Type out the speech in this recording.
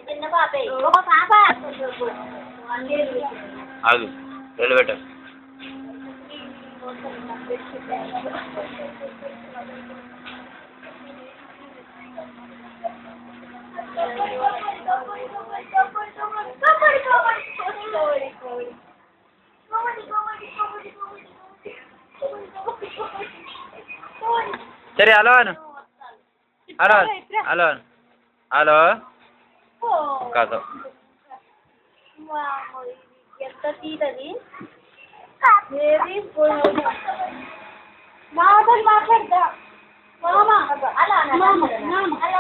చిన్న పాపే ఒక పాప ఆగు నిలబెట్ట సరే హలో అను హలో హలో హలో కాదు ఎంత తీరది ఏది మాటలు మాట్లాడతా అలా